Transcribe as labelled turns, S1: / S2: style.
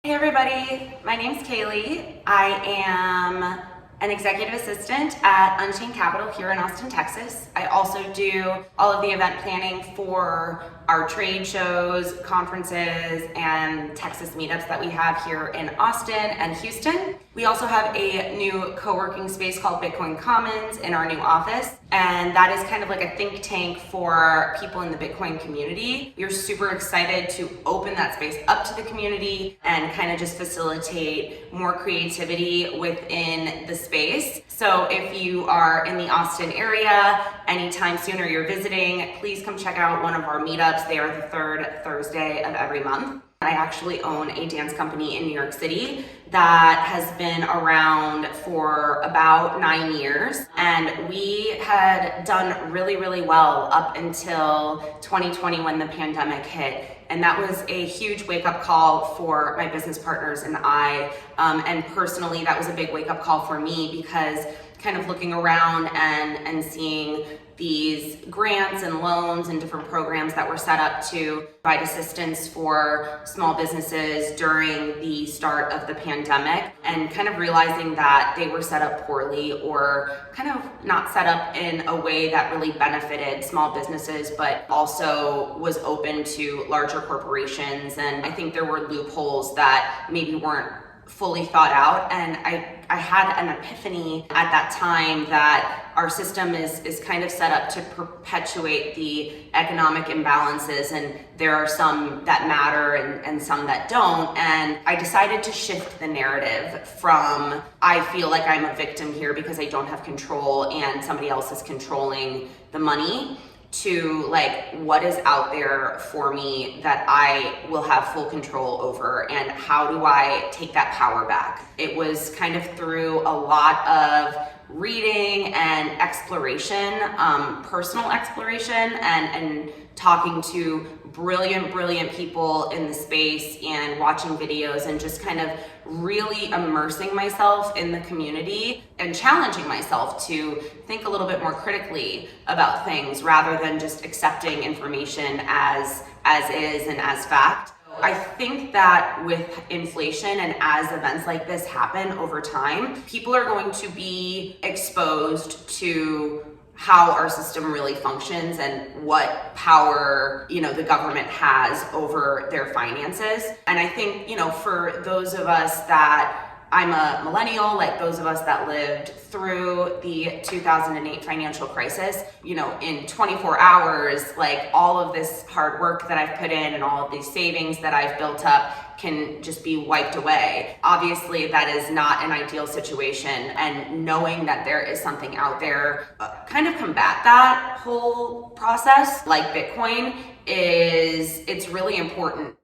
S1: Hey everybody, my name's Kaylee. I am an executive assistant at Unchained Capital here in Austin, Texas. I also do all of the event planning for our trade shows, conferences, and Texas meetups that we have here in Austin and Houston. We also have a new co-working space called Bitcoin Commons in our new office, and that is kind of like a think tank for people in the Bitcoin community. We're super excited to open that space up to the community and kind of just facilitate more creativity within the space. So if you are in the Austin area anytime soon or you're visiting, please come check out one of our meetups. They are the third Thursday of every month. I actually own a dance company in New York City that has been around for about 9 years, and we had done really well up until 2020 when the pandemic hit. And that was a huge wake-up call for my business partners and I, and personally that was a big wake-up call for me, because kind of looking around and seeing these grants and loans and different programs that were set up to provide assistance for small businesses during the start of the pandemic, and kind of realizing that they were set up poorly or kind of not set up in a way that really benefited small businesses, but also was open to larger corporations. And I think there were loopholes that maybe weren't fully thought out, and I had an epiphany at that time that our system is kind of set up to perpetuate the economic imbalances, and there are some that matter and some that don't. And I decided to shift the narrative from I feel like I'm a victim here because I don't have control and somebody else is controlling the money, to like what is out there for me that I will have full control over, and how do I take that power back. It was kind of through a lot of reading and exploration, personal exploration, and talking to brilliant people in the space and watching videos and just kind of really immersing myself in the community and challenging myself to think a little bit more critically about things rather than just accepting information as is and as fact. I think that with inflation and as events like this happen over time, people are going to be exposed to how our system really functions and what power, the government has over their finances. And I think, for those of us that, I'm a millennial, like those of us that lived through the 2008 financial crisis, in 24 hours, like all of this hard work that I've put in and all of these savings that I've built up can just be wiped away. Obviously, that is not an ideal situation, and knowing that there is something out there kind of combat that whole process, like Bitcoin, it's really important.